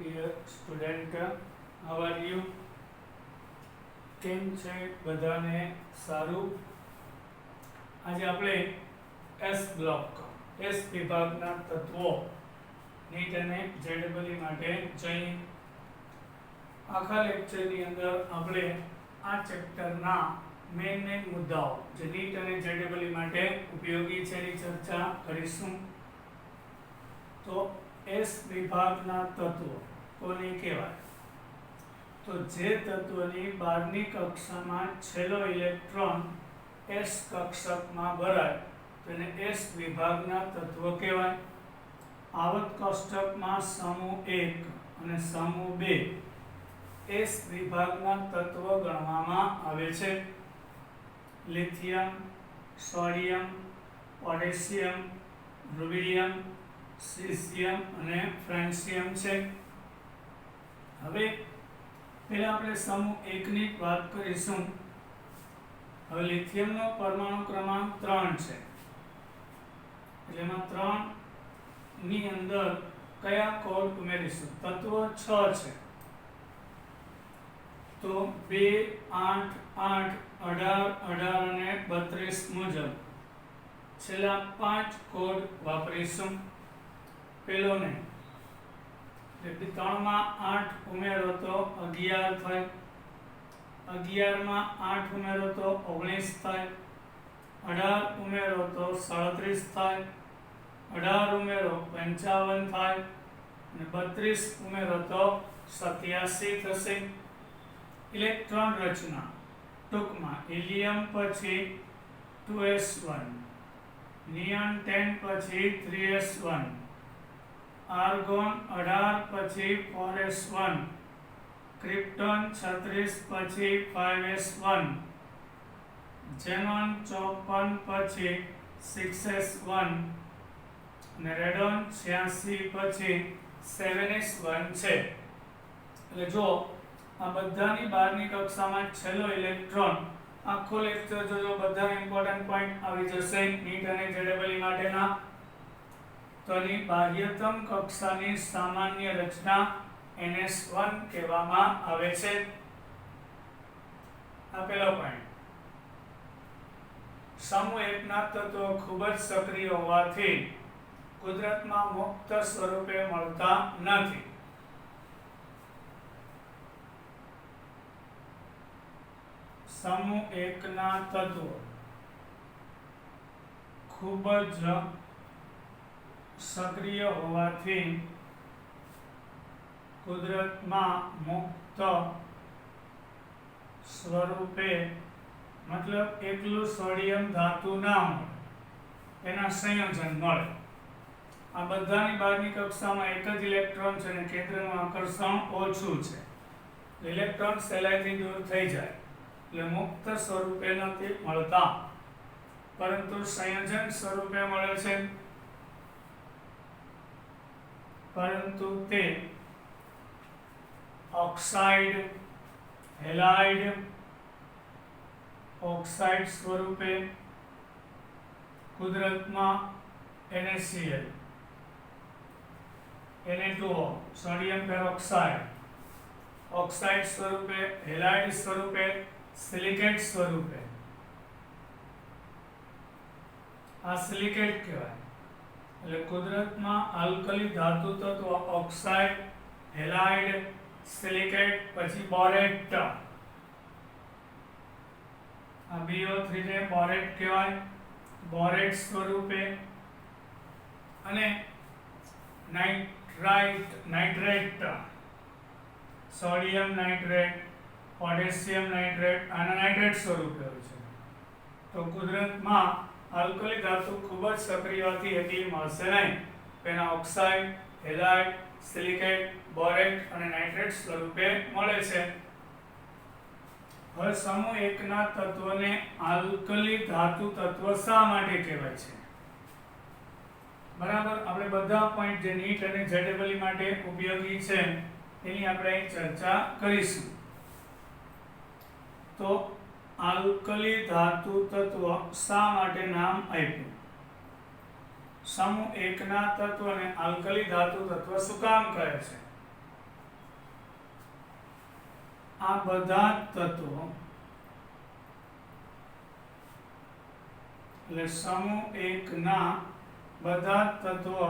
dear student, how are you? કેમ છે બધાને? સારું. આજે આપણે એસ બ્લોક એસ વિભાગના તત્વો નીટ અને જેડબલઈ માટે જઈ આખા લેક્ચરની અંદર આપણે આ ચેપ્ટરના મેઇન મુદ્દાઓ જે નીટ અને જેડબલઈ માટે ઉપયોગી છે એની ચર્ચા કરીશું. તો એસ વિભાગના તત્વો કોને કહેવાય? તો જે તત્વની 12મી કક્ષામાં છેલ્લો ઇલેક્ટ્રોન એસ કક્ષકમાં ભરાય તેને એસ વિભાગના તત્વ કહેવાય. આવર્ત કોષ્ટકમાં સમૂહ 1 અને સમૂહ 2 એસ વિભાગના તત્વ ગણવામાં આવે છે. Lithium, sodium, potassium, rubidium, caesium અને ફ્રાન્સિયમ છે. હવે પહેલા આપણે સમૂહ 1 ની વાત કરીશું. હવે લિથિયમનો પરમાણુ ક્રમાંક 3 છે. એટલે એમાં 3 ની અંદર કયા કોડ ઉમેરીશું? તત્વ 6 છે તો 2, 8, 8, 18, 18 અને 32 મુજબ છેલ્લા 5 કોડ વાપરીશું. પેલો ને 3 માં 8 ઉમેરો તો 11 થાય, 11 માં 8 ઉમેરો તો 19 થાય, 18 ઉમેરો તો 37 થાય, 18 ઉમેરો 55 થાય અને 32 ઉમેરો તો 87 થશે. ઇલેક્ટ્રોન રચના ટૂંકમાં હિલિયમ પછી 2s1, નિયોન 10 પછી 3s1, આર્ગોન 18 પછી 4s1, ક્રિપ્ટોન 36 પછી 5s1, ઝેનોન 54 પછી 6s1 અને રેડોન 86 પછી 7s1 છે. એટલે જો આ બધાની 12મી કક્ષામાં છેલ્લો ઇલેક્ટ્રોન આખો લેક્ચર જોજો, બધા ઇમ્પોર્ટન્ટ પોઈન્ટ આવી જશે નીટ અને જેડબલઈ માટેના. તો આની બાહ્યતમ કક્ષાની સામાન્ય રચના NS1 કહેવામાં આવે છે. આ પહેલો પોઈન્ટ. સમૂહ 1 ના તત્વો ખૂબ જ સક્રિય હોવાથી કુદરતમાં મુક્ત સ્વરૂપે મળતા નથી. સમૂહ 1 ના તત્વો ખૂબ જ સક્રિય હોવાથી કુદરતમાં મુક્ત સ્વરૂપે, મતલબ એકલું સોડિયમ ધાતુ ના મળે, એના સંયોજન મળે. આ બધાની 12મી કક્ષામાં એક જ ઇલેક્ટ્રોન છે અને કેન્દ્રનું આકર્ષણ ઓછું છે. ઇલેક્ટ્રોન સહેલાઈથી દૂર થઈ જાય એટલે મુક્ત સ્વરૂપે નથી મળતા, પરંતુ સંયોજન સ્વરૂપે મળે છે. પરંતુ તે ઓક્સાઇડ, હેલાઇડ, ઓક્સાઇડ સ્વરૂપે કુદરતમાં NaCl, Na2O, sodium peroxide, oxide સ્વરૂપે, હેલાઇડ સ્વરૂપે, સિલિકેટ સ્વરૂપે. આ સિલિકેટ કહેવાય. એટલે કુદરતમાં આલ્કલી ધાતુ તત્વ ઓક્સાઇડ, હેલાઇડ, સિલિકેટ પછી બોરેટ. આ BO3 ને બોરેટ કહેવાય, બોરેટ સ્વરૂપે. અને nitrate, sodium nitrate, potassium nitrate, આના નાઇટ્રેટ સ્વરૂપે હોય છે. તો કુદરતમાં આલ્કલી ધાતુ ખૂબ જ સક્રિય હોવાથી એટલી મળશે નહીં. એના ઓક્સાઇડ, હેલાઇડ, સિલિકેટ, બોરેટ અને નાઇટ્રેટ સ્વરૂપે મળે છે. હવે સમૂહ 1 ના તત્વને આલ્કલી ધાતુ તત્વ શા માટે કહેવાય છે? બરાબર, આપણે બધા પોઈન્ટ જે નીટ અને જેડબલઈ માટે ઉપયોગી છે એની આપણે ચર્ચા કરીશું. તો આલ્કલી ધાતુ તત્વ શા માટે નામ આપ્યું? સમૂહ 1 ના તત્વને આલ્કલી ધાતુ તત્વ શું કામ કહે છે? આ બધા તત્વો એટલે સમૂહ 1 ના બધા તત્વો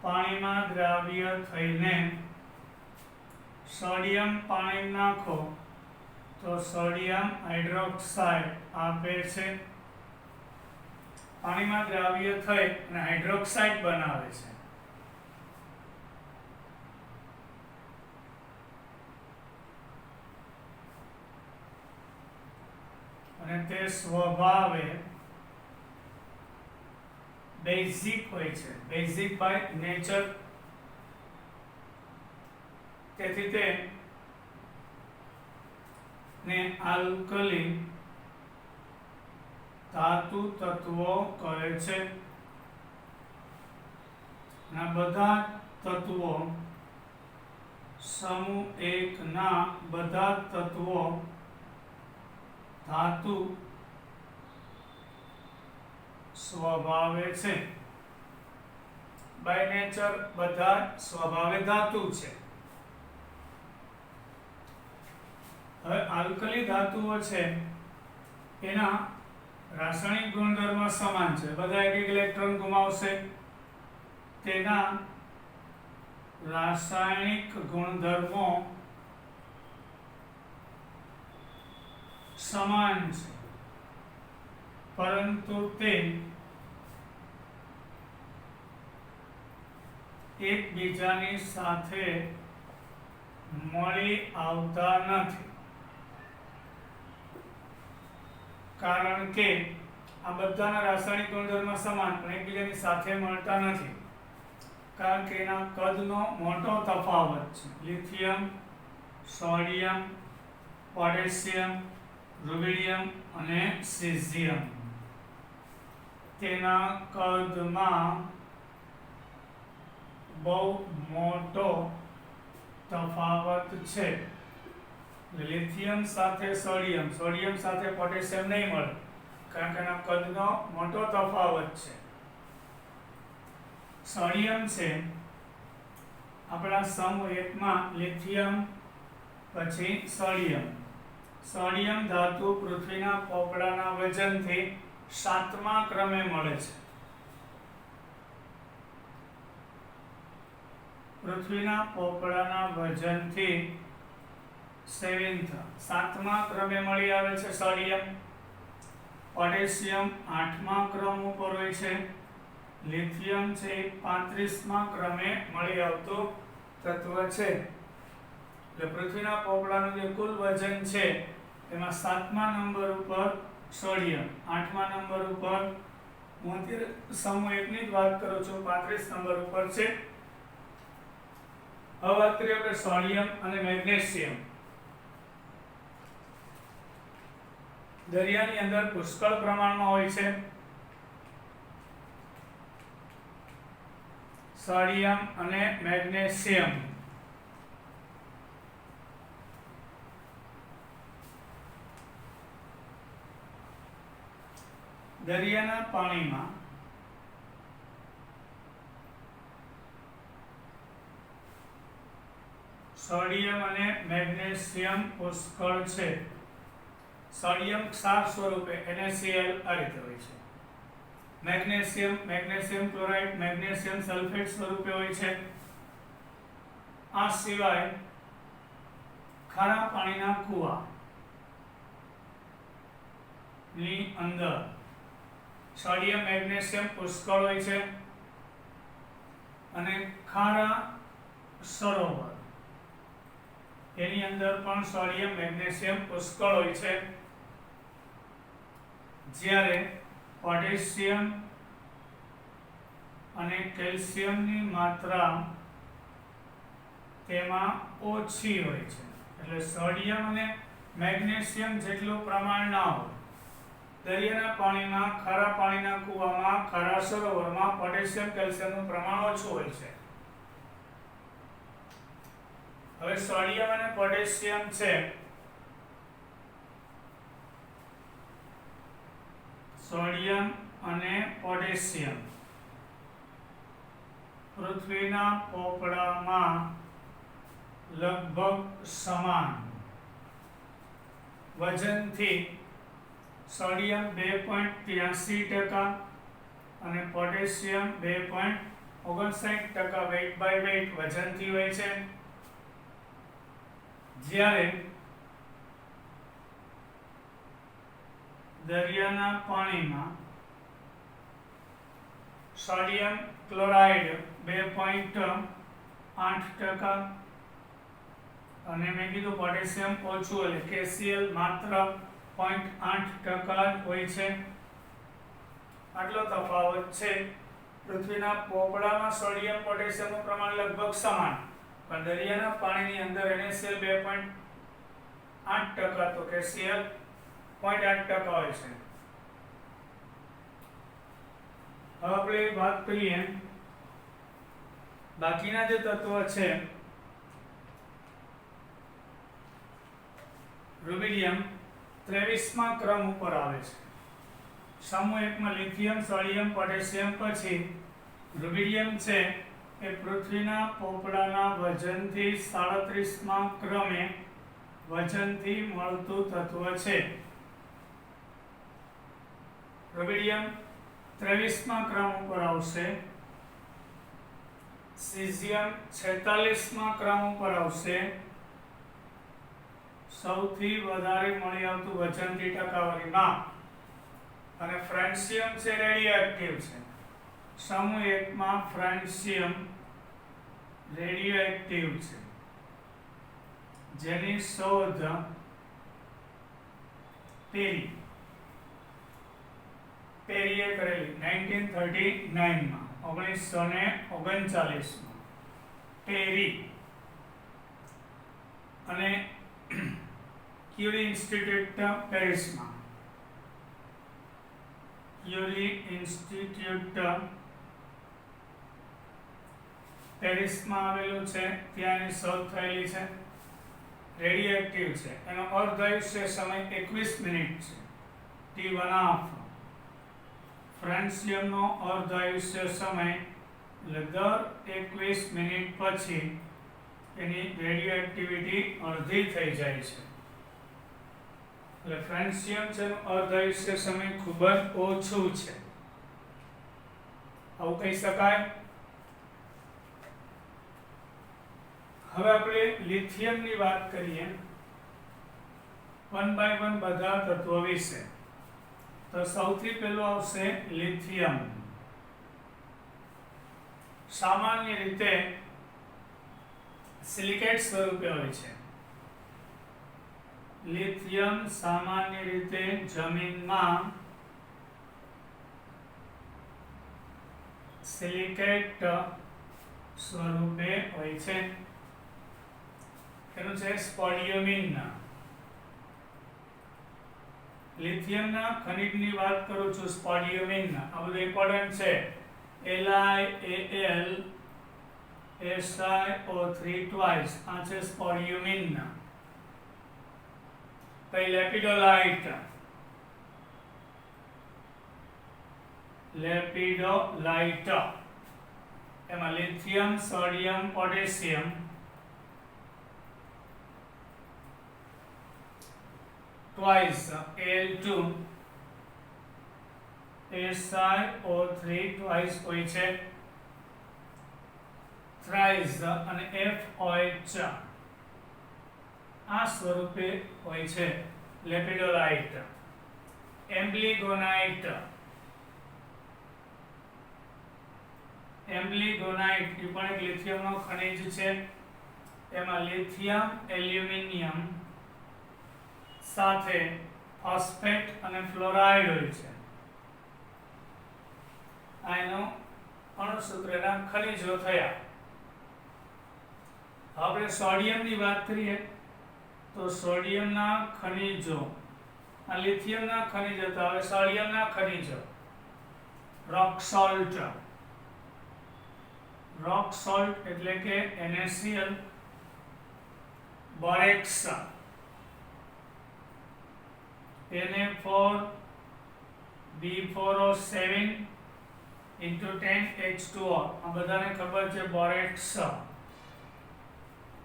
પાણીમાં દ્રાવ્ય થઈને સોડિયમ પાણી નાખો તો સોડિયમ હાઇડ્રોક્સાઇડ આપે છે. પાણીમાં દ્રાવ્ય થઈ અને હાઇડ્રોક્સાઇડ બનાવે છે. અને તે સ્વભાવે બેઝિક હોય છે, બેઝિક બાય નેચર. તેથી તે ને આલ્કલી ધાતુ તત્વો કહે છે. આ બધા તત્વો સમૂહ 1 ના બધા તત્વો ધાતુ સ્વભાવે છે. બાય નેચર બધા સ્વભાવે ધાતુ છે. હવે આલ્કલી ધાતુઓ છે એના રાસાયણિક ગુણધર્મ સમાન છે. બધા એક ઇલેક્ટ્રોન ગુમાવશે. તેના રાસાયણિક ગુણધર્મો સમાન છે, પરંતુ તે એકબીજાની સાથે મળી આવતા નથી. કારણ કે આ બધાના રાસાયણિક ગુણધર્મ સમાન પણ એકબીજાની સાથે મળતા નથી. કારણ કે એના કદનો મોટો તફાવત છે. લિથિયમ, સોડિયમ, પોટેશિયમ, રુબિડિયમ અને સીઝિયમ તેના કદમાં બહુ મોટો તફાવત છે. લિથિયમ સાથે સોડિયમ, સોડિયમ સાથે પોટેશિયમ નહીં મળે, કારણ કે એના કદનો મોટો તફાવત છે. સોડિયમ છે આપણા સમૂહ 1 માં લિથિયમ, પછી સોડિયમ. સોડિયમ ધાતુ પૃથ્વીના પોપડાના વજનથી 7મા ક્રમે મળે છે. પૃથ્વીના પોપડાના વજનથી 7મા ક્રમે મળી આવે છે સોડિયમ. પોટેશિયમ 8મા ક્રમ ઉપર હોય છે. લિથિયમ છે 35મા ક્રમે મળી આવતું તત્વ છે. એટલે પૃથ્વીના પોપડાનું જે કુલ વજન છે તેમાં 7મા નંબર ઉપર સોડિયમ, 8મા નંબર ઉપર, હું અત્યારે સમૂહ 1 ની જ વાત કરું છું, 35 નંબર ઉપર છે. હવે વાત કરીએ આપણે સોડિયમ અને મેગ્નેશિયમ. દરિયાની અંદર પુષ્કળ પ્રમાણમાં હોય છે. સોડિયમ અને મેગ્નેશિયમ દરિયાના પાણીમાં સોડિયમ અને મેગ્નેશિયમ પુષ્કળ છે. સોડિયમ ક્ષાર સ્વરૂપે NaCl આ રીતે હોય છે. મેગ્નેશિયમ ક્લોરાઇડ, મેગ્નેશિયમ સલ્ફેટ સ્વરૂપે હોય છે. આ સિવાય ખારા પાણીના કૂવા ની અંદર સોડિયમ મેગ્નેશિયમ પુષ્કળ હોય છે. અને ખારા સરોવર એની અંદર પણ સોડિયમ મેગ્નેશિયમ પુષ્કળ હોય છે. જ્યારે પોટેશિયમ અને કેલ્શિયમની માત્રા તેમાં ઓછી હોય છે. એટલે સોડિયમ અને મેગ્નેશિયમ જેટલું પ્રમાણ ના હોય. દરિયાના પાણીમાં, ખારા પાણીના કૂવામાં, ખારા સરોવરમાં પોટેશિયમ કેલ્શિયમનું પ્રમાણ ઓછું હોય છે. હવે સોડિયમ અને પોટેશિયમ છે, સોડિયમ અને પોટેશિયમ પૃથ્વીના પોપડામાં લગભગ સમાન. વજનથી સોડિયમ 2.83% અને પોટેશિયમ 2.59% વેઇટ બાય વેઇટ વજનથી હોય છે. જ્યારે દરિયાના પાણીમાં સોડિયમ ક્લોરાઇડ 2.8% અને મેં કીધું પોટેશિયમ ઓછું એટલે KCl માત્ર 0.8% જ હોય છે. આટલો તફાવત છે. પૃથ્વીના પોપડામાં સોડિયમ પોટેશિયમનું પ્રમાણ લગભગ સમાન, પણ દરિયાના પાણીની અંદર NaCl 2.8% તો KCl 0.8% હોય છે. હવે આપણે વાત કરીએ બાકીના જે તત્વો છે. રૂબિડિયમ 23મા ક્રમ ઉપર આવે છે. સમૂહ 1 માં લિથિયમ, સોડિયમ, પોટેશિયમ પછી રૂબિડિયમ છે એ પૃથ્વીના પોપડાના વજનથી 37મા ક્રમે વજનથી મળતું તત્વ છે. રૂબિડિયમ 23મા ક્રમ ઉપર આવશે. સીઝિયમ 46મા ક્રમ ઉપર આવશે. સૌથી વધારે મળી આવતું વજનથી ટકાવારીમાં. અને ફ્રેન્સિયમ છે રેડિયોએક્ટિવ છે. સમૂહ 1 માં ફ્રેન્સિયમ રેડિયોએક્ટિવ છે, જેની શોધ પેરીએ કરેલી 1939 માં 1939 માં પેરી. અને ક્યુરી ઇન્સ્ટિટ્યૂટ પેરિસમાં આવેલું છે. ત્યાં એની શોધ થયેલી છે. રેડિયોએક્ટિવ છે. એનો અર્ધાયુષ્ય સમય 21 મિનિટ છે, T1/2. ફ્રેન્સિયમનો અર્ધાયુષ્ય સમય એટલે દર 21 મિનિટ પછી એની રેડિયોએક્ટિવિટી અડધી થઈ જાય છે. એટલે ફ્રેન્સિયમ છે અર્ધાયુષ્ય સમય ખૂબ જ ઓછું છે, આવું કહી શકાય. હવે આપણે લિથિયમની વાત કરીએ, 1 by 1 બધા તત્વો વિશે. તો સૌથી પહેલું આવશે લિથિયમ. સામાન્ય રીતે સિલિકેટ સ્વરૂપે હોય છે. લિથિયમ સામાન્ય રીતે જમીનમાં સિલિકેટ સ્વરૂપે હોય છે. એનું છે સ્પોડિયમિન. લિથિયમના ખનિજની વાત કરું છું, સ્પોડિયમિન. આ બધું ઇમ્પોર્ટન્ટ છે. LiAl SiO3 twice, આ છે સ્પોડિયમિન. પછી લેપિડોલાઇટ. એમાં lithium, sodium, potassium twice, Al2 SiO3 twice હોય છે. thrice અને FOH આ સ્વરૂપે હોય છે લેપિડોલાઇટ. એમ્બ્લિગોનાઇટ એ પણ એક લિથિયમનો ખનિજ છે. એમાં લિથિયમ, એલ્યુમિનિયમ સાથે ફોસ્ફેટ અને ફ્લોરાઇડ હોય છે. આ એનો અણુસૂત્રના ખનિજો થયા. આપણે સોડિયમની વાત કરીએ તો સોડિયમના ખનિજો, આ લિથિયમના ખનિજો હતા, હવે સોડિયમના ખનિજો. રોક સોલ્ટ એટલે કે NaCl, બોરેક્સ Na4B4O7 × 10H2O, આ બધાને ખબર છે બોરેક્સ.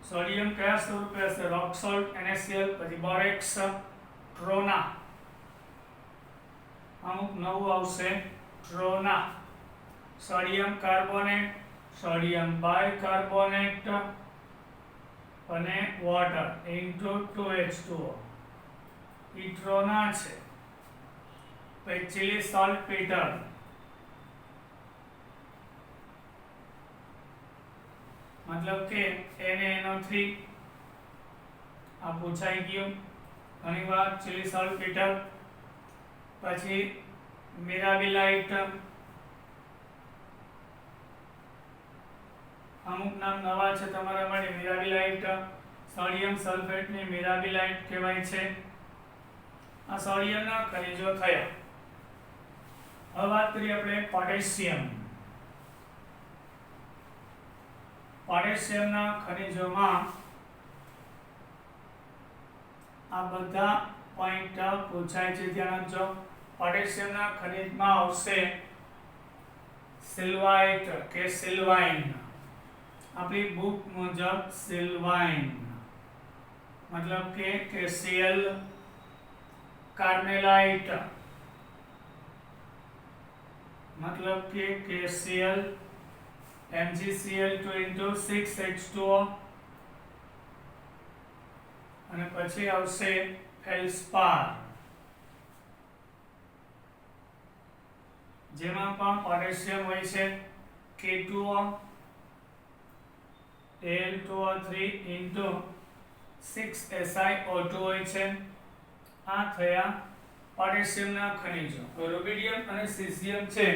સોડિયમ કયા સ્વરૂપે હશે? રોક સોલ્ટ NaCl, પછી બોરેક્સ, ટ્રોના, અમુક નવું આવશે ટ્રોના, સોડિયમ કાર્બોનેટ, સોડિયમ બાયકાર્બોનેટ અને વોટર ઇન્ટુ 2H2O, ઈ ટ્રોના છે. પછી ચિલી સલ્ફેટર, મતલબ કે NaNO3, આ પૂછાઈ ગયું ઘણી વાર, ચિલી સલ્ફેટર. પછી મિરાબિલાઇટ, અમુક નામ નવા છે તમારા માટે. મિરાબિલાઇટ, સોડિયમ સલ્ફેટની મિરાબિલાઇટ કહેવાય છે. આ સોડિયમના ખનિજો થયા. હવે વાત કરીએ આપણે પોટેશિયમ. પોટેશિયમના ખનિજોમાં આ બધા પોઈન્ટ પૂછાય છે, ધ્યાન આપજો. પોટેશિયમના ખનિજમાં આવશે સિલ્વાઇટ કે સિલ્વાઇન, આપણી બુક મુજબ સિલ્વાઇન, મતલબ કે KCl, કાર્મેલાઇટ, मतलब कि KCl MgCl2 into 6H2O અને પછી આવશે ફેલ્સપાર, જેમાં પણ પોટેશિયમ હોય છે. K2O Al2O3 into 6SiO2 હોય છે. આ થયા પોટેશિયમના ખનિજો. રૂબિડિયમ અને સીઝિયમ છે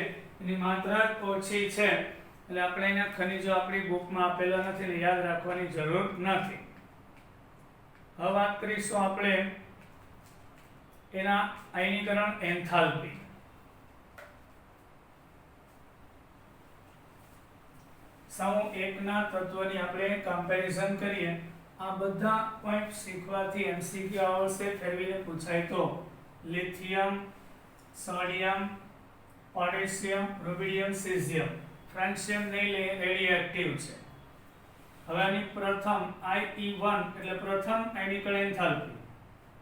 એની માત્રા ઓછી છે એટલે આપણે એના ખનિજો આપણી બુકમાં આપેલા નથી ને યાદ રાખવાની જરૂર નથી. હવે વાત કરીશું આપણે એના આયનીકરણ એન્થાલ્પી. સમૂહ 1 ના તત્વની આપણે કમ્પેરિઝન કરીએ. આ બધા પોઈન્ટ શીખવાથી MCQ આવશે, ફેરવીને પૂછાય તો. Lithium, sodium, potassium, rubidium, caesium. Francium नहीं रेडियोएक्टिव છે. હવે આની પ્રથમ IE1 એટલે પ્રથમ આયનીકરણ એન્થાલ્પી,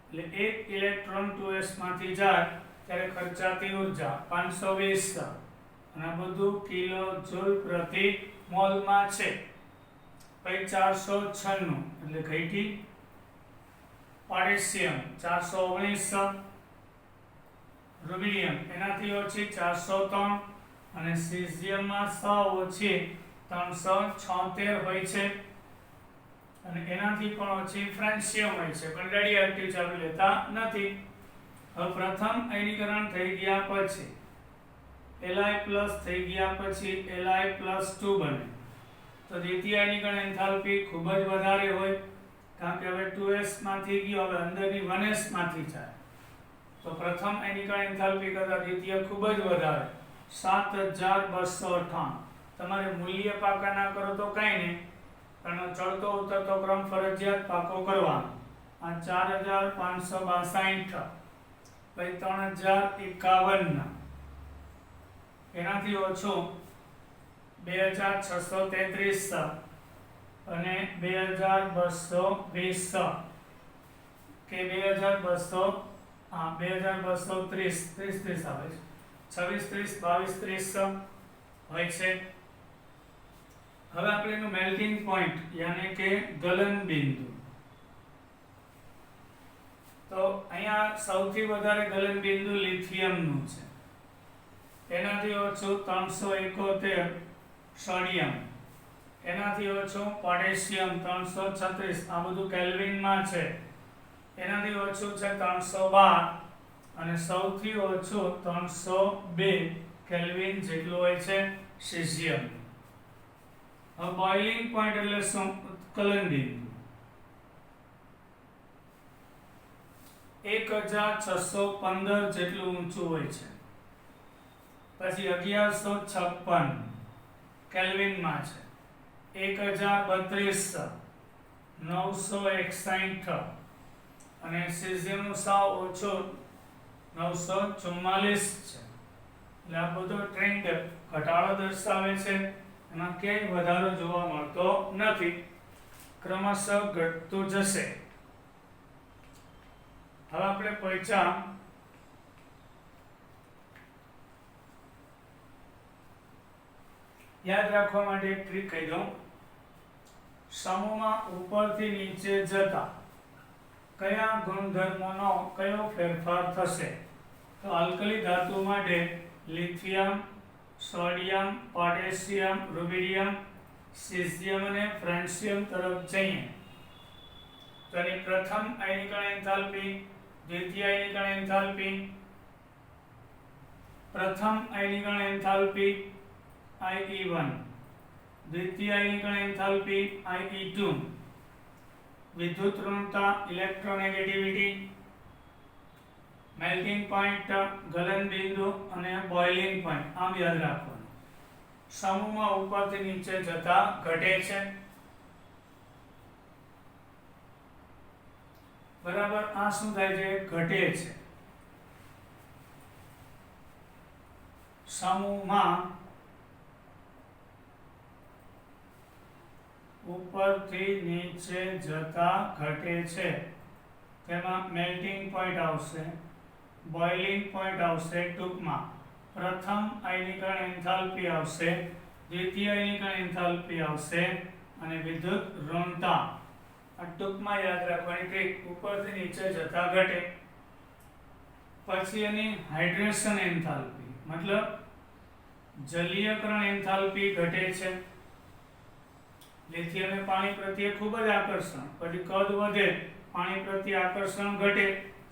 એટલે એક ઇલેક્ટ્રોન 2s માંથી જાય ત્યારે ખર્ચાતી ઊર્જા 520 અને આ બધું કિલો જૂલ પ્રતિ મોલ માં છે. પછી 496 એટલે ઘટી. પોટેશિયમ 419, रुबिडियम એનાથી ઓછી 403 અને સીઝિયમમાં 100 ઓછી 376 હોય છે અને એનાથી પણ ઓછી ફ્રેન્શિયમ હોય છે, પણ રેડિયોએક્ટિવ છે આપણે લેતા નથી. હવે પ્રથમ આયનીકરણ થઈ ગયા પછી Li+ થઈ ગયા પછી Li+2 બને તો દ્વિતીય આયનીકરણ એન્થાલ્પી ખૂબ જ વધારે હોય, કારણ કે હવે 2s માંથી ગયો, હવે અંદરની 1s માંથી જાય તો પ્રથમ આયનીકરણ એન્થાલ્પી કરતા દ્વિતીય ખૂબ જ વધારે 7258. તમારે મૂલ્ય પાકા ના કરો તો કાંઈ નહીં, પણ ચડતો ઉતરતો ક્રમ ફરજિયાત પાકો કરવાનો. આ 4562, પછી 3051, એનાથી ઓછું 2633 અને 2220 કે 2200 2230 30 આવે છે, 26 30 22 30 હોય છે. હવે આપણે એનું મેલ્ટિંગ પોઈન્ટ યાની કે ગલન બિંદુ, તો અહીંયા સૌથી વધારે ગલન બિંદુ લિથિયમનું છે, એનાથી ઓછું 371 સોડિયમ, એનાથી ઓછું પોટેશિયમ 336, આ બધું કેલ્વિનમાં છે. એનાથી ઓછું છે 312 અને સૌથી ઓછું 302 કેલ્વિન જેટલું હોય છે સીઝિયમ. હવે બોઇલિંગ પોઈન્ટ એટલે શું? ઉત્કલન બિંદુ 1615 જેટલું ઊંચું હોય છે. પછી 1156 કેલ્વિનમાં છે, 1032 961 અને સીઝિયમનું સાવ ઓછું 944 છે. એટલે આ બધો ટ્રેન્ડ ઘટાડો દર્શાવે છે, એમાં ક્યાંય વધારો જોવા મળતો નથી. ક્રમશઃ ઘટતું જશે. હવે આપણે પૈસા યાદ રાખવા માટે એક ટ્રીક કહી દઉં. સમૂહમાં ઉપરથી નીચે જતા કયા ગુણધર્મોનો કયો ફેરફાર થશે? તો આલ્કલી ધાતુ માટે lithium, sodium, potassium, rubidium, caesium અને ફ્રાન્સિયમ તરફ જઈએ તો એની પ્રથમ આયનીકરણ એન્થાલ્પી, દ્વિતીય આયનીકરણ એન્થાલ્પી, પ્રથમ આયનીકરણ એન્થાલ્પી IE1, દ્વિતીય આયનીકરણ એન્થાલ્પી IE2, વિદ્યુત ઋણતા ઇલેક્ટ્રોનેગેટિવિટી, મેલ્ટિંગ પોઈન્ટ ગલન બિંદુ અને બોઇલિંગ પોઈન્ટ. આમ યાદ રાખવાનું. સમૂહમાં ઉપરથી નીચે જતા ઘટે છે. બરાબર. આ શું થાય છે? ઘટે છે. સમૂહમાં ઉપરથી નીચે જતા ઘટે છે. તેમાં મેલ્ટિંગ પોઈન્ટ આવશે, બોઇલિંગ પોઈન્ટ આવશે, ટૂંકમાં પ્રથમ આયનીકરણ એન્થાલ્પી આવશે, દ્વિતીય આયનીકરણ એન્થાલ્પી આવશે અને વિદ્યુત ઋણતા. આ ટૂંકમાં યાદ રાખવાની ટ્રીક. ઉપરથી નીચે જતા ઘટે. પછી એની હાઇડ્રેશન એન્થાલ્પી મતલબ જલીયકરણ એન્થાલ્પી ઘટે છે. લિથિયમને પાણી પ્રત્યે ખૂબ જ આકર્ષણ, પછી કદ વધે, પાણી પ્રત્યે આકર્ષણ ઘટે,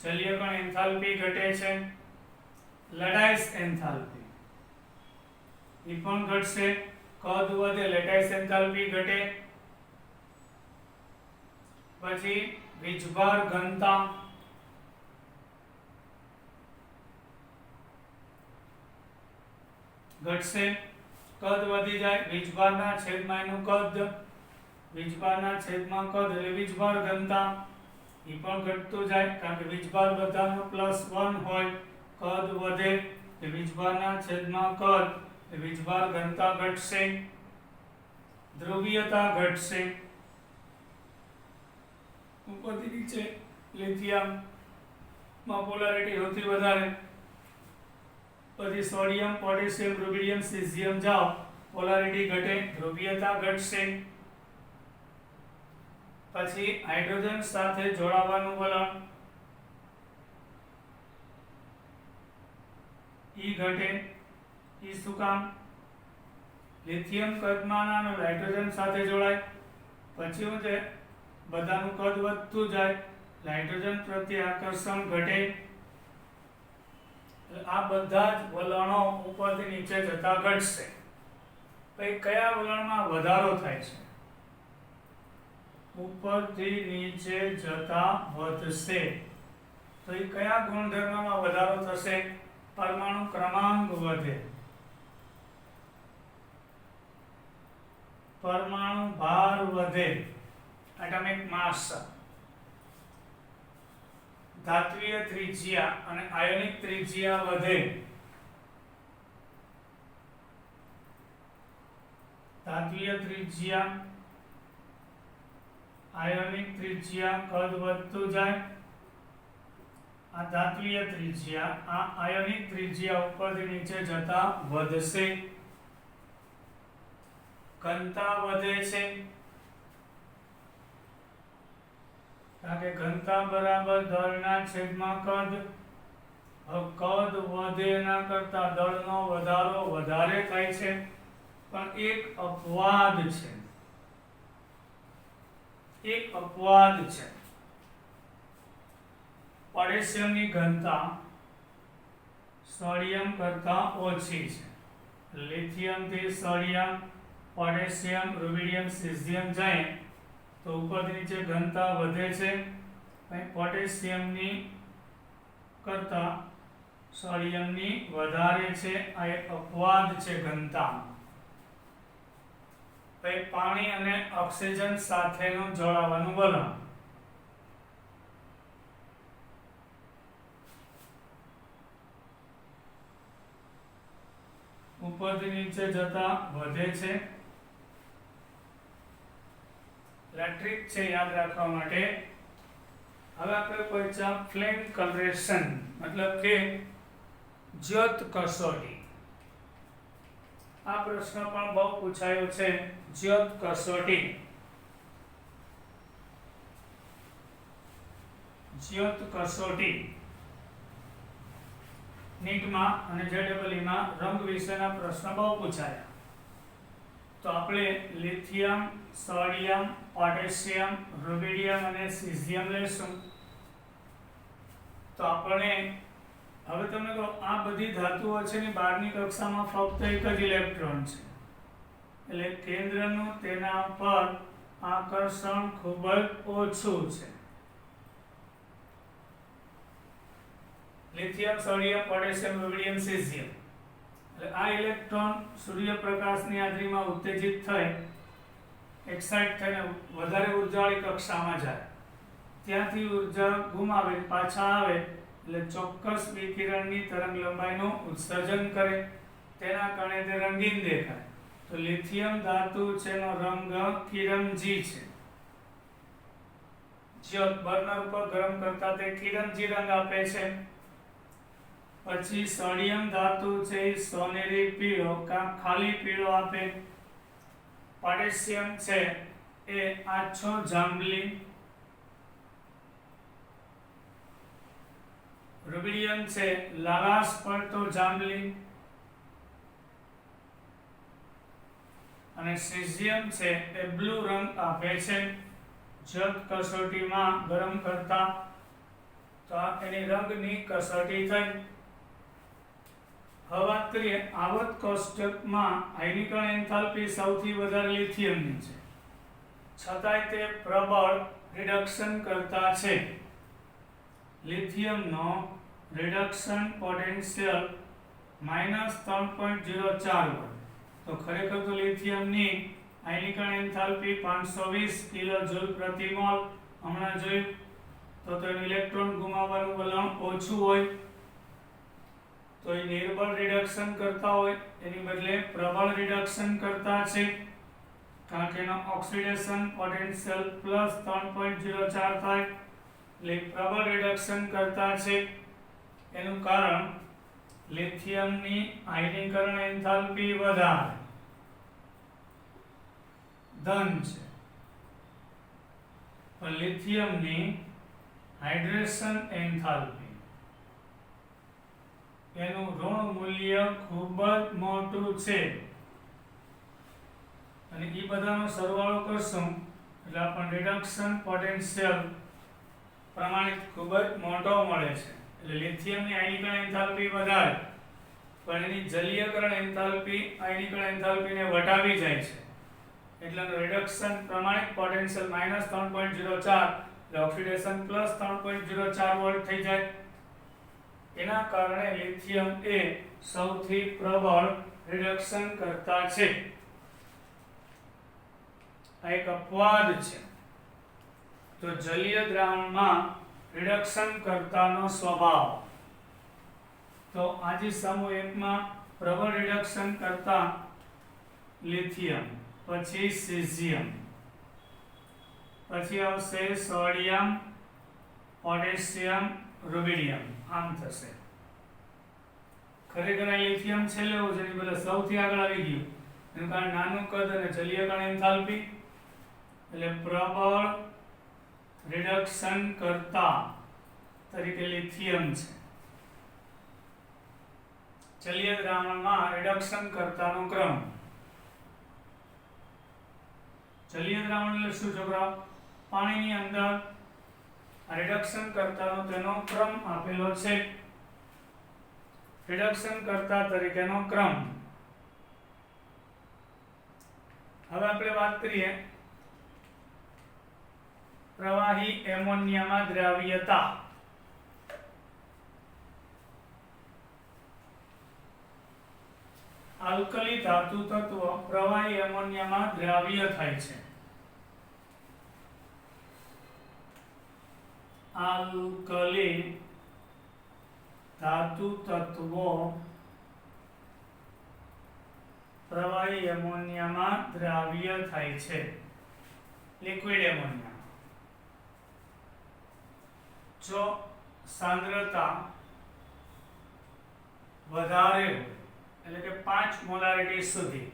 જલીયકરણ એન્થાલ્પી ઘટે છે. લેટાઇસ એન્થાલ્પી એ પણ ઘટશે, કદ વધે, લેટાઇસ એન્થાલ્પી ઘટે. પછી વીજભાર ઘનતા, ઘટશે, કદ વધી જાય, વીજભારના છેદમાં એનું કદ, વીજભારના છેદમાં કદ એટલે વીજભાર ઘનતા એ પણ ઘટતું જાય, કારણ કે વીજભાર બધાનો +1 હોય. કદ વધે એટલે વીજભારના છેદમાં કદ એટલે વીજભાર ઘનતા ઘટશે. ધ્રુવીયતા ઘટશે. ઉપરથી નીચે લિથિયમમાં પોલારિટી સૌથી વધારે, પછી સોડિયમ, પોટેશિયમ, રૂબિડિયમ, સીઝિયમ જાઓ, પોલારિટી ઘટે, ધ્રુવીયતા ઘટશે. પછી હાઇડ્રોજન સાથે જોડાવાનું વલણ ઈ ઘટે. ઈ શું કામ? લિથિયમ કદમાં નાનું, હાઇડ્રોજન સાથે જોડાય, પછી શું છે? બધાનું કદ વધતું જાય, હાઇડ્રોજન પ્રત્યે આકર્ષણ ઘટે. આ બધા જ વલણો ઉપરથી નીચે જતા ઘટશે. પછી કયા વલણમાં વધારો થાય છે? ઉપરથી નીચે જતા વધશે. તો એ કયા ગુણધર્મમાં વધારો થશે? પરમાણુ ક્રમાંક વધે, પરમાણુ ભાર વધે, એટમિક માસ, ધાત્વિય ત્રિજ્યા અને આયોનિક ત્રિજ્યા વધે. ધાત્વિય ત્રિજ્યા, આયોનિક ત્રિજ્યા, કદ વધતું જાય. આ ધાત્વિય ત્રિજ્યા, આ આયોનિક ત્રિજ્યા ઉપરથી નીચે જતા વધશે. ઘનતા વધે છે, કારણ કે ઘનતા બરાબર દળના છેદમાં કદ. કદ વધે એના કરતા દળનો વધારો વધારે થાય છે. પણ એક અપવાદ છે, એક અપવાદ છે. પોટેશિયમની ઘનતા સોડિયમ કરતા ઓછી છે. લિથિયમથી સોડિયમ, પોટેશિયમ, રૂબિડિયમ, સીઝિયમ જાય તો ઉપરથી નીચે ઘનતા વધે છે. પોટેશિયમની કરતા સોડિયમની વધારે છે. આ એક અપવાદ છે ઘનતા. પાણી અને ઓક્સિજન સાથેનું જોડાવાનું વલણ. ઉપરથી નીચે જતા વધે છે. એટલે ટ્રીક છે યાદ રાખવા માટે. હવે આપણે કોઈ ફ્લેમ કલરેશન મતલબ કે જ્યોત કસોટી. આ પ્રશ્ન પણ બહુ પૂછાયો છે, જ્યોત કસોટી. જ્યોત કસોટી નીટમાં અને જેડબલઈમાં રંગ વિશેના પ્રશ્ન બહુ પૂછાયા. તો આપણે લિથિયમ, સોડિયમ, પોટેશિયમ, રૂબિડિયમ અને સીઝિયમ લેશું. તો આપણે હવે તમે કહો આ બધી ધાતુઓ છે ને બહારની કક્ષામાં ફક્ત એક જ ઇલેક્ટ્રોન છે, એટલે કેન્દ્રનું તેના પર આકર્ષણ ખૂબ જ ઓછું છે. Lithium, sodium, potassium, rubidium, caesium. એટલે આ ઇલેક્ટ્રોન સૂર્યપ્રકાશની હાજરીમાં ઉત્તેજિત થઈ એક્સાઇટ થઈને વધારે ઉર્જાવાળી કક્ષામાં જાય, ત્યાંથી ઉર્જા ગુમાવે પાછા આવે એટલે ચોક્કસ વિકિરણની તરંગ લંબાઈનું ઉત્સર્જન કરે, તેના કારણે તે રંગીન દેખાય. તો લિથિયમ ધાતુ છે એનો રંગ કિરમજી છે. જ્યોત બર્નર ઉપર ગરમ કરતા તે કિરમજી રંગ આપે છે. પછી સોડિયમ ધાતુ છે એ સોનેરી પીળો કાં ખાલી પીળો આપે. પોટેશિયમ છે એ આછો જાંબલી. રૂબિડિયમ છે લાલાશ પડતો જાંબલી. અને સીઝિયમ છે એ બ્લુ રંગ આપે છે. જ્યોત કસોટીમાં ગરમ કરતા તો એની રંગની કસોટી થઈ. હવે વાત કરીએ આવર્ત કોષ્ટકમાં આયનીકરણ એન્થાલ્પી સૌથી વધારે લિથિયમની છે, છતાંય તે પ્રબળ રિડક્શન કરતા છે. લિથિયમનો રિડક્શન પોટેન્શિયલ -3.04 વોલ્ટ. તો ખરેખર તો લિથિયમની આયનીકરણ એન્થાલ્પી 520 કિલોજૂલ પ્રતિ મોલ હમણાં જોયું. તો એનું ઇલેક્ટ્રોન ગુમાવવાનું વલણ ઓછું હોય તો એ નિર્બળ રિડક્શન કરતા હોય, એની બદલે પ્રબળ રિડક્શન કરતા છે, કારણ કે એનો ઓક્સિડેશન પોટેન્શિયલ +3.04 થાય, એટલે પ્રબળ રિડક્શન કરતા છે. એનું કારણ લિથિયમની આયનીકરણ એન્થાલ્પી વધારે ધન છે, પણ લિથિયમની હાઇડ્રેશન એન્થાલ્પી એનું ઋણ મૂલ્ય ખૂબ જ મોટું છે. અને એ બધાનો સરવાળો કરશું એટલે આપણને રિડક્શન પોટેન્શિયલ પ્રમાણિત ખૂબ જ મોટો મળે છે. એટલે લિથિયમની આયનીકરણ એન્થાલ્પી વધારે, પણ એની જલીયકરણ એન્થાલ્પી આયનીકરણ એન્થાલ્પીને વટાવી જાય છે, એટલે રિડક્શન પ્રમાણિત પોટેન્શિયલ -3.04 એટલે ઓક્સિડેશન +3.04 વોલ્ટ થઈ જાય. એના કારણે લિથિયમ એ સૌથી પ્રબળ રિડક્શન કરતા છે. આ એક અપવાદ છે. તો જલીય દ્રાવણમાં રિડક્શન કરતાનો સ્વભાવ. તો આજે સમૂહ 1 માં પ્રબળ રિડક્શન કરતા લિથિયમ, પછી સીઝિયમ, પછી આવશે સોડિયમ, પોટેશિયમ, રૂબિડિયમ. આમ થશે. ખરેખર આ લિથિયમ છેલ્લે હોવું જોઈએ, એટલે સૌથી આગળ આવી ગયું. એનું કારણ નાનું કદ અને જલીયકરણ એન્થાલ્પી, એટલે પ્રબળ રિડક્શન કરતા તરીકે લિથિયમ છે. જલીય દ્રાવણમાં રિડક્શન કરતાનો ક્રમ. જલીય દ્રાવણ એટલે શું છોકરા? પાણીની અંદર રિડક્શન કરતાનો તેનો ક્રમ આપેલો છે. રિડક્શન કરતા તરીકેનો ક્રમ. હવે આપણે વાત કરીએ પ્રવાહી એમોનિયામાં દ્રાવ્યતા. આલ્કલી ધાતુ તત્વ પ્રવાહી એમોનિયામાં દ્રાવ્ય થાય છે. આલ્કલી ધાતુ તત્વો પ્રવાહી એમોનિયામાં દ્રાવ્ય થાય છે. Liquid ammonia. જો સાંદ્રતા વધારે હોય એટલે કે 5 મોલારિટી સુધી,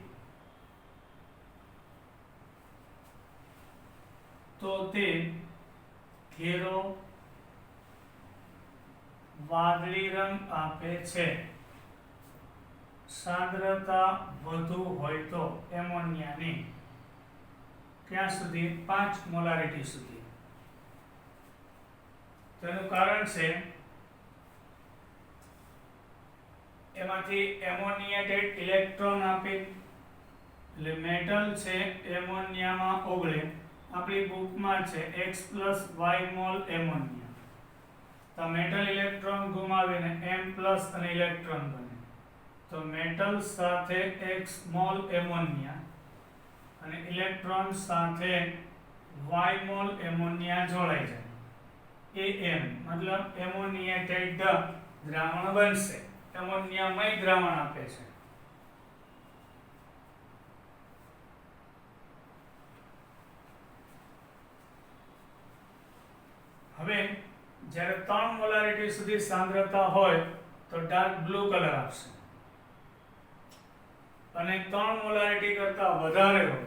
તો તે ઘેરો વાદળી રંગ આપે છે. સાંદ્રતા વધુ હોય તો એમોનિયાની ક્યાં સુધી? 5 મોલારિટી સુધી. તેનું કારણ છે એમાંથી એમોનિયેટેડ ઇલેક્ટ્રોન આપે એટલે મેટલ છે એમોનિયામાં ઓગળે. આપણી બુકમાં છે x y મોલ એમોનિયા. તો મેટલ ઇલેક્ટ્રોન ગુમાવીને m અને ઇલેક્ટ્રોન બને. તો મેટલ સાથે x મોલ એમોનિયા અને ઇલેક્ટ્રોન સાથે y મોલ એમોનિયા જોડાઈ જાય. am મતલબ એમોનિયેટેડ દ્રાવણ બનશે. એમોનિયામય દ્રાવણ આપે છે. હવે જ્યારે 3 મોલારિટી સુધી સાંદ્રતા હોય તો ડાર્ક બ્લુ કલર આપશે, અને 3 મોલારિટી કરતા વધારે હોય,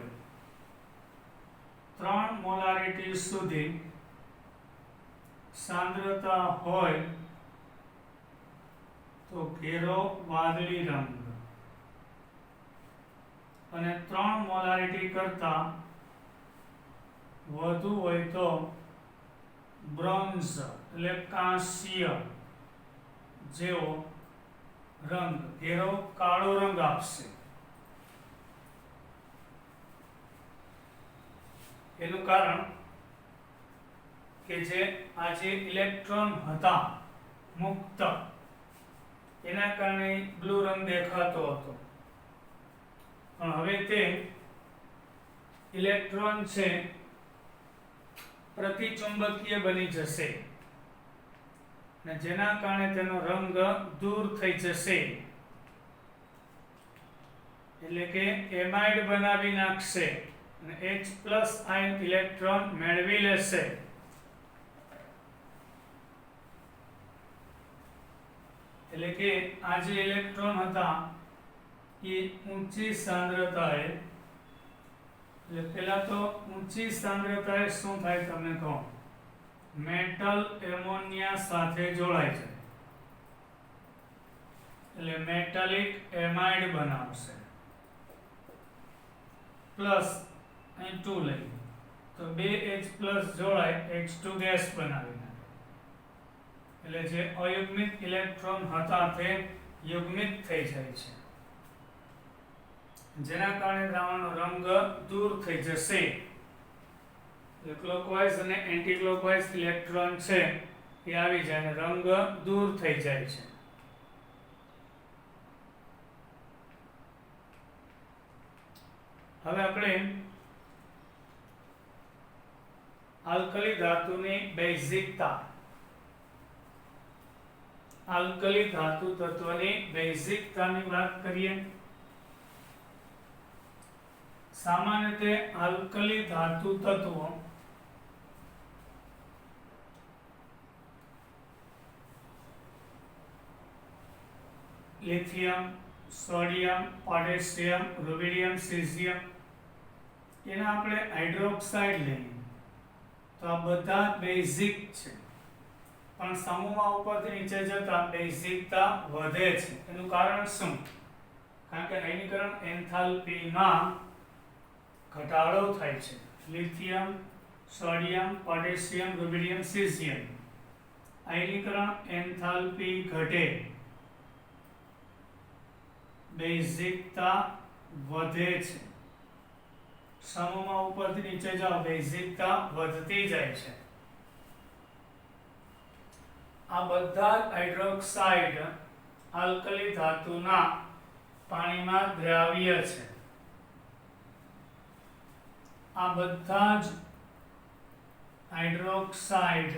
3 મોલારિટી સુધી સાંદ્રતા હોય તો ઘેરો વાદળી રંગ, અને 3 મોલારિટી કરતા વધુ હોય તો બ્રોન્ઝ એટલે કાંસ્ય જેવો રંગ, ઘેરો કાળો રંગ આપશે. એનું કારણ કે જે આ જે ઇલેક્ટ્રોન હતા મુક્ત, એના કારણે બ્લુ રંગ દેખાતો હતો, પણ હવે તે ઇલેક્ટ્રોન છે પ્રતિચુંબકીય બની જશે, અને જેના કારણે તેનો રંગ દૂર થઈ જશે, એટલે કે એમાઇડ બનાવી નાખશે અને H+ આયન ઇલેક્ટ્રોન મેળવી લેશે. એટલે કે આ જે ઇલેક્ટ્રોન હતા એ ઊંચી સાંદ્રતાએ, એટલે પહેલા તો ઊંચી સાંદ્રતાએ શું થાય તમને કહું, મેટલ એમોનિયા સાથે જોડાય છે એટલે મેટાલિક એમાઇડ બનાવશે. પ્લસ અહીં 2 લઈ તો 2H+ જોડાય H2 ગેસ બનાવી નાખે, એટલે જે અયુગ્મિત ઇલેક્ટ્રોન હતા તે યુગ્મિત થઈ જાય છે, જેના કારણે દ્રાવણનો રંગ દૂર થઈ જશે. ક્લોકવાઇઝ અને એન્ટી ક્લોકવાઇઝ ઇલેક્ટ્રોન છે એ આવી જાય અને રંગ દૂર થઈ જાય છે. હવે આપણે આલ્કલી ધાતુની બેઝિકતા, આલ્કલી ધાતુ તત્વની બેઝિકતાની વાત કરીએ. સામાન્ય રીતે આલ્કલી ધાતુ તત્વો lithium, sodium, potassium, rubidium, caesium, એના આપણે હાઇડ્રોક્સાઇડ લઈએ તો આ બધા બેઝિક છે, પણ સમૂહમાં ઉપરથી નીચે જતા બેઝિકતા વધે છે. એનું કારણ શું? કારણ કે આયનીકરણ એન્થાલ્પીમાં ઘટાડો થાય છે. Lithium, sodium, potassium, rubidium, caesium, આયનીકરણ એન્થાલ્પી ઘટે, બેઝિકતા વધે છે. સમૂહમાં ઉપરથી નીચે જાઓ બેઝિકતા વધતી જાય છે. આ બધા હાઇડ્રોક્સાઇડ આલ્કલી ધાતુના પાણીમાં દ્રાવ્ય છે. આ બધા જ હાઇડ્રોક્સાઇડ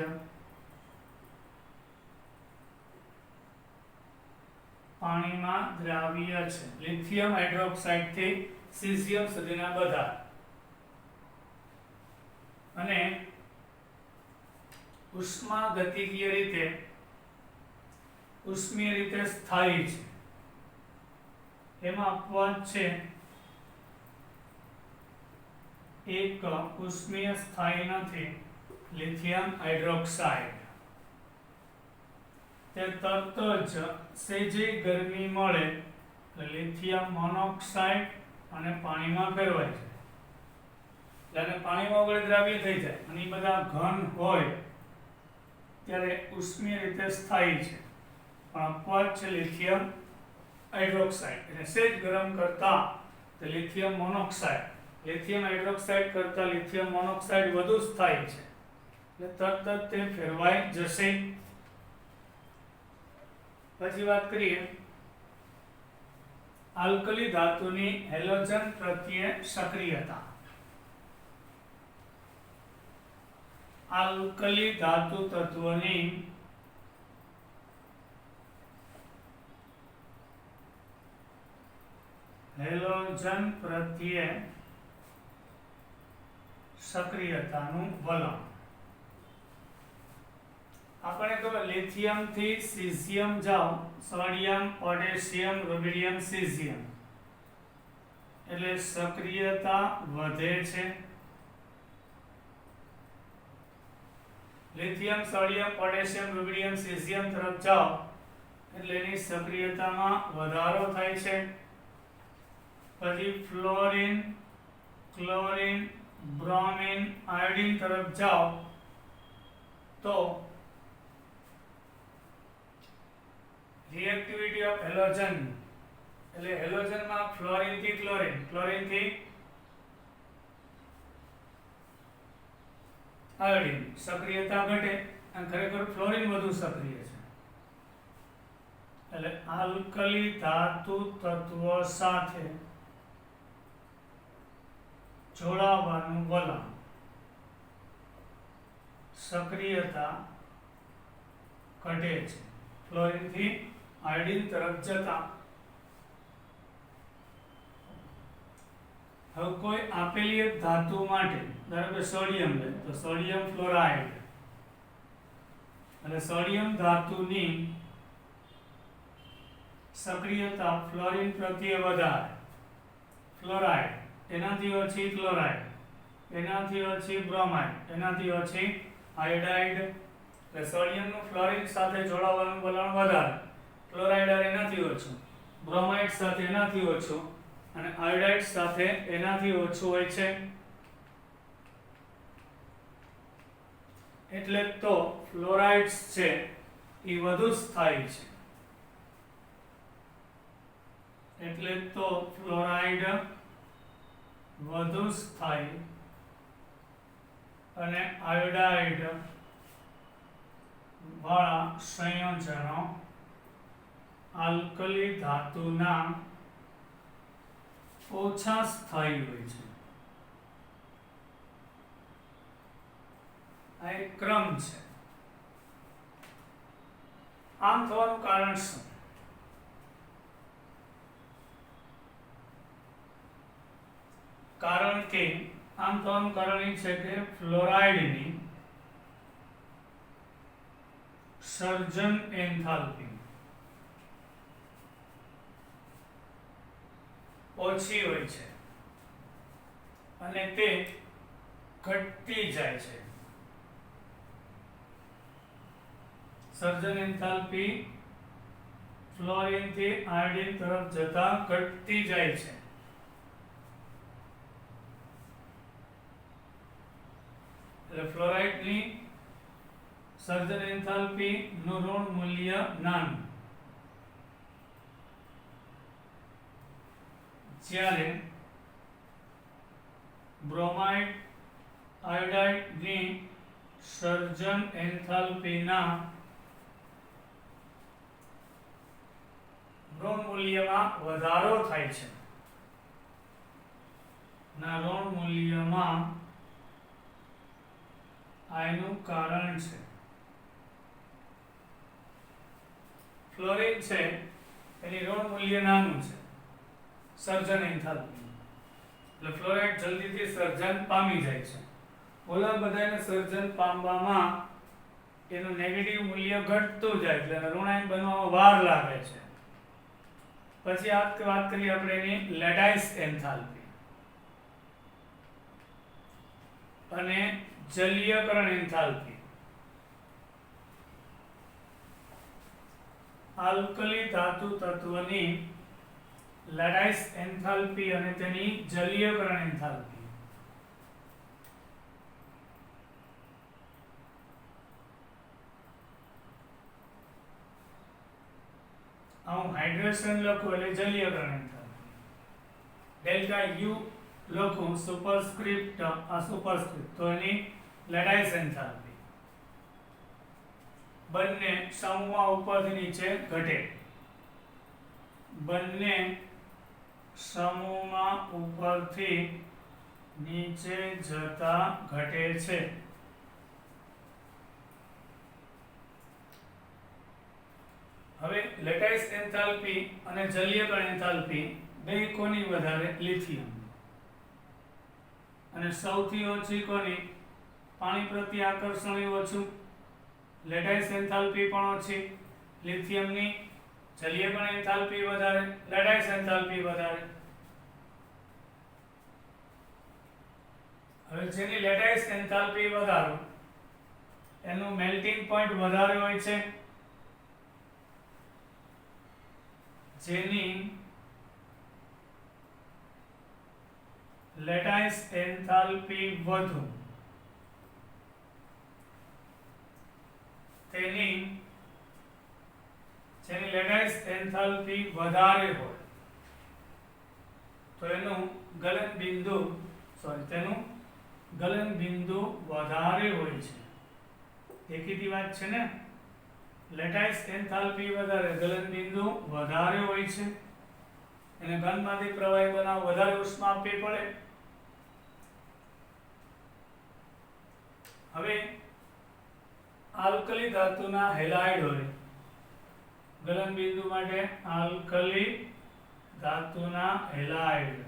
પાણીમાં દ્રાવ્ય છે. લિથિયમ હાઇડ્રોક્સાઇડ થી સીઝિયમ સુધીના બધા. ઉષ્માગતિકીય રીતે ઉષ્મીય રીતે સ્થાયી છે. એમાં અપવાદ છે એક ઉષ્મીય સ્થાયી નથી, લિથિયમ હાઇડ્રોક્સાઇડ. તે તરત જ સેજે ગરમી મળે એટલે લિથિયમ મોનોક્સાઇડ અને પાણીમાં ફેરવાય છે. એટલે પાણીમાં ઓગળી દ્રાવ્ય થઈ જાય અને એ બધા ઘન હોય ત્યારે ઉષ્મીય રીતે સ્થાયી છે. પણ અપવાદ છે લિથિયમ હાઇડ્રોક્સાઇડ. એટલે સેજ ગરમ કરતા તો લિથિયમ મોનોક્સાઇડ, લિથિયમ હાઇડ્રોક્સાઇડ કરતા લિથિયમ મોનોક્સાઇડ વધુ સ્થાયી છે એટલે તરત જ તે ફેરવાઈ જશે. પછી વાત કરીએ આલ્કલી ધાતુની હેલોજન પ્રત્યે સક્રિયતા. આલ્કલી ધાતુ તત્વની હેલોજન પ્રત્યે સક્રિયતાનું વલણ. આપણે ખબર લિથિયમ થી સીઝિયમ જાઓ, સોડિયમ, પોટેશિયમ, રૂબિડિયમ, સીઝિયમ એટલે સક્રિયતા વધે છે. Lithium, sodium, potassium, rubidium, caesium તરફ જાઓ એટલે એની સક્રિયતામાં વધારો થાય છે. પછી ફ્લોરિન, ક્લોરિન, બ્રોમિન, આયોડિન તરફ જાઓ તો રિએક્ટિવિટી ઓફ હેલોજન એટલે હેલોજનમાં ફ્લોરિન થી ક્લોરિન, ક્લોરિન થી આયોડિન સક્રિયતા ઘટે અને ખરેખર ફ્લોરિન વધુ સક્રિય છે. એટલે આલ્કલી ધાતુ તત્વ સાથે જોડાવાનું વલણ સક્રિયતા ઘટે છે ફ્લોરિન થી આયોડિન તરફ જતા. હવે કોઈ આપેલી એક ધાતુ માટે ધારો કે સોડિયમ લે તો સોડિયમ ફ્લોરાઇડ અને સોડિયમ ધાતુની સક્રિયતા ફ્લોરિન પ્રત્યે વધારે, ફ્લોરાઇડ એનાથી ઓછી, ક્લોરાઇડ એનાથી ઓછી, બ્રોમાઇડ એનાથી ઓછી, આયોડાઇડ એટલે સોડિયમનું ફ્લોરિન સાથે જોડાવાનું વલણ વધારે, ક્લોરાઇડ એનાથી ઓછું, બ્રોમાઇડ સાથે એનાથી ઓછું અને આયોડાઇડ સાથે એનાથી ઓછું હોય છે. એટલે તો ફ્લોરાઇડ્સ છે એ વધુ સ્થાયી છે. એટલે તો ફ્લોરાઇડ વધુ સ્થાયી અને આયોડાઇડ વાળા સંયોજનો આલ્કલી ધાતુના ઓછા સ્થાયી હોય છે. આ એક ક્રમ છે. આમ થવાનું કારણ શું? કારણ કે આમ થવાનું કારણ એ છે કે ફ્લોરાઇડની સર્જન એન્થાલ્પી ઓછી હોય છે અને તે ઘટતી જાય છે. સર્જન એન્થાલ્પી ફ્લોરિન થી આયોડિન તરફ જતા ઘટતી જાય છે. એટલે ફ્લોરાઇડની સર્જન એન્થાલ્પી નું ઋણ મૂલ્ય નાનું, જ્યારે બ્રોમાઇડ આયોડાઇડ ની સર્જન એન્થાલ્પીના ઋણ મૂલ્યમાં વધારો થાય છે. ના ઋણ મૂલ્યમાં આનું કારણ છે ફ્લોરિન છે એની ઋણ મૂલ્ય નાનું છે સર્જન એન્થાલ્પી, એટલે ફ્લોરાઇડ જલ્દીથી સર્જન પામી જાય છે. ઓલા બધાને સર્જન પામવામાં એનું નેગેટિવ મૂલ્ય ઘટતું જાય એટલે ઋણાયન બનવામાં વાર લાગે છે. પછી વાત કરીએ આપણે એની લેટાઇસ એન્થાલ્પી અને જલીયકરણ એન્થાલ્પી. આલ્કલી ધાતુ તત્વની લેટાઇસ એન્થાલ્પી અને તેની જલીયકરણ એન્થાલ્પી. હું હાઇડ્રેશન લખું એટલે જલીયકરણ એન્થાલ્પી. ડેલ્ટા યુ લખું સુપરસ્ક્રિપ્ટ આ સુપરસ્ક્રિપ્ટ તો એની લેટાઇસ એન્થાલ્પી. બંને સમૂહમાં ઉપરથી નીચે ઘટે. બંને સમૂહમાં ઉપરથી નીચે જતા ઘટે છે. હવે લેટાઇસ એન્થાલ્પી અને જલીયકરણ એન્થાલ્પી બે કોની વધારે? લિથિયમ. અને સૌથી ઓછી કોની? પાણી પ્રત્યે આકર્ષણ ઓછું, લેટાઇસ એન્થાલ્પી પણ ઓછી લિથિયમની, જલીયકરણ એન્થાલ્પી વધારે, લેટાઇસ એન્થાલ્પી વધારે. હવે જેની લેટાઇસ એન્થાલ્પી વધારે એનું મેલ્ટિંગ પોઈન્ટ વધારે હોય છે, જેની લેટાઇસ એન્થાલ્પી વધુ જેની લેટાઇસ એન્થાલ્પી વધારે હોય તો તેનું ગલન બિંદુ વધારે હોય છે. દેખીતી વાત છે ને, લેટાઇસ એન્થાલ્પી વધારે, ગલન બિંદુ વધારે હોય છે. એને ઘનમાંથી પ્રવાહી બનાવ વધારે ઉષ્મા આપવી પડે. હવે આલ્કલી ધાતુના હેલાઇડ હોય, ગલન બિંદુ માટે આલ્કલી ધાતુના હેલાઇડ,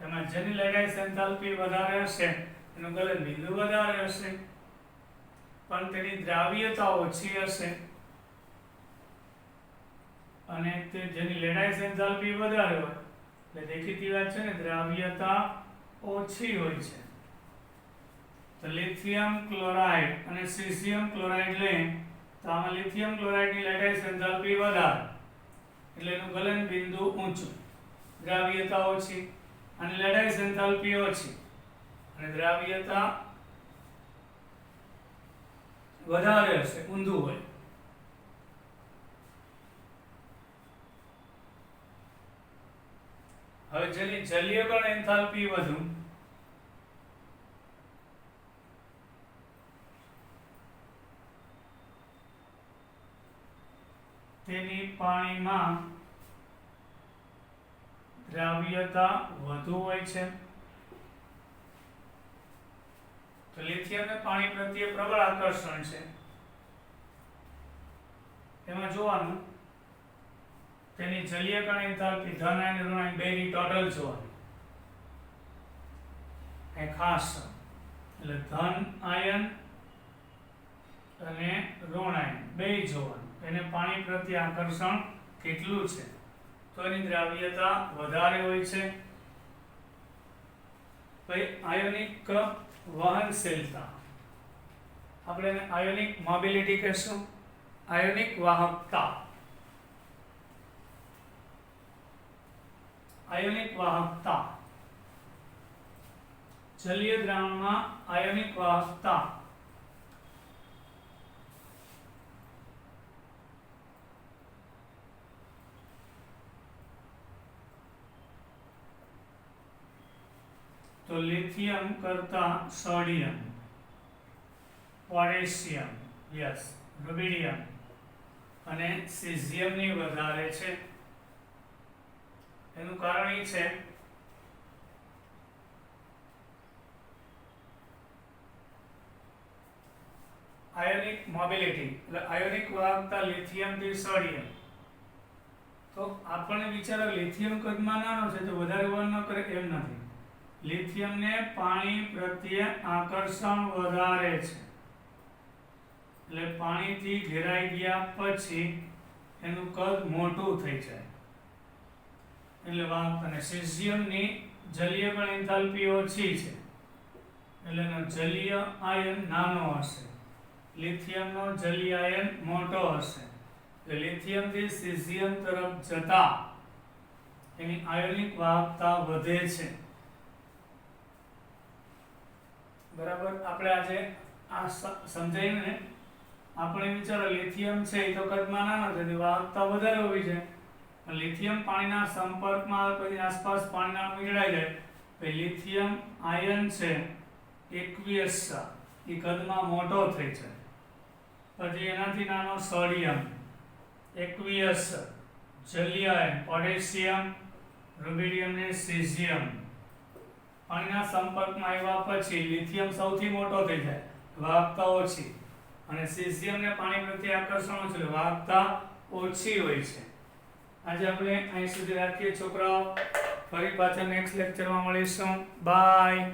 એમાં જેની લેટાઇસ એન્થાલ્પી વધારે હશે એનું ગલન બિંદુ વધારે હશે, પણ તેની દ્રાવ્યતા ઓછી હશે. અને તે જેની લેટાઇસ એન્થાલ્પી વધારે હોય એટલે દેખીતી વાત છે ને, દ્રાવ્યતા ઓછી હોય છે. તો લિથિયમ ક્લોરાઇડ અને સીઝિયમ ક્લોરાઇડ લઈએ તો આમાં લિથિયમ ક્લોરાઇડની લેટાઇસ એન્થાલ્પી વધારે એટલે એનું ગલન બિંદુ ઊંચું, દ્રાવ્યતા ઓછી, અને લેટાઇસ એન્થાલ્પી ઓછી અને દ્રાવ્યતા વધારે હશે, ઊંધું હોય. હવે જેની જલીયકરણ એન્થાલ્પી વધુ તેની પાણીમાં દ્રાવ્યતા વધુ હોય છે. તો લિથિયમને પાણી પ્રત્યે પ્રબળ આકર્ષણ છે. એમાં જોવાનું તેની જલીયકરણ એન્થાલ્પી ધન આયન ઋણ આયન બેની ટોટલ જોવાની. એ ખાસ એટલે ધન આયન અને ઋણ આયન બે જોવાનું, એને પાણી પ્રત્યે આકર્ષણ કેટલું છે. તો એની દ્રાવ્યતા વધારે હોય છે. પછી આયોનિક વહનશીલતા, આપણે એને આયોનિક મોબિલિટી કહેશું, આયોનિક વાહકતા. આયોનિક વાહકતા, જલીય દ્રાવણમાં આયોનિક વાહકતા તો લિથિયમ કરતા સોડિયમ, પોટેશિયમ, રુબિડિયમ અને સીઝિયમની વધારે છે. એનું કારણ એ છે આયોનિક મોબિલિટી એટલે આયોનિક વાહકતા લિથિયમ થી સોડિયમ. તો આપણને વિચારો લિથિયમ કદમાં નાનો છે તો વધારે વહન ન કરે એમ નથી. લિથિયમને પાણી પ્રત્યે આકર્ષણ વધારે છે એટલે પાણીથી ઘેરાઈ ગયા પછી એનું કદ મોટું થઈ જાય એટલે વાહકતા. અને સીઝિયમની જલીય પણ એન્થાલ્પી ઓછી છે એટલે એનો જલીય આયન નાનો હશે, લિથિયમનો જલીય આયન મોટો હશે. એટલે લિથિયમથી સીઝિયમ તરફ જતા એની આયોનિક વાહકતા વધે છે. બરાબર, આપણે આજે આ સમજાયું ને. આપણે વિચારો લિથિયમ છે એ તો કદમાં નાનો છે, વાહકતા વધારે હોવી છે. લિથિયમ પાણીના સંપર્કમાં પછી આસપાસ પાણીના અણુ મિલાઈ જાય તો લિથિયમ આયન છે એકવીયસ એ કદમાં મોટો થઈ જાય. પછી એનાથી નાનો સોડિયમ એકવીયસ, જલીય આયન પોટેશિયમ, રૂબિડિયમ ને સીઝિયમ પાણીના સંપર્કમાં આવ્યા પછી લિથિયમ સૌથી મોટો થઈ જાય, વાહકતા ઓછી. અને સીઝિયમને પાણી પ્રત્યે આકર્ષણ ઓછું એટલે વાહકતા ઓછી હોય છે. આજે આપણે અહીં સુધી રાખીએ છોકરાઓ. ફરી પાછા નેક્સ્ટ લેક્ચરમાં મળીશું. બાય.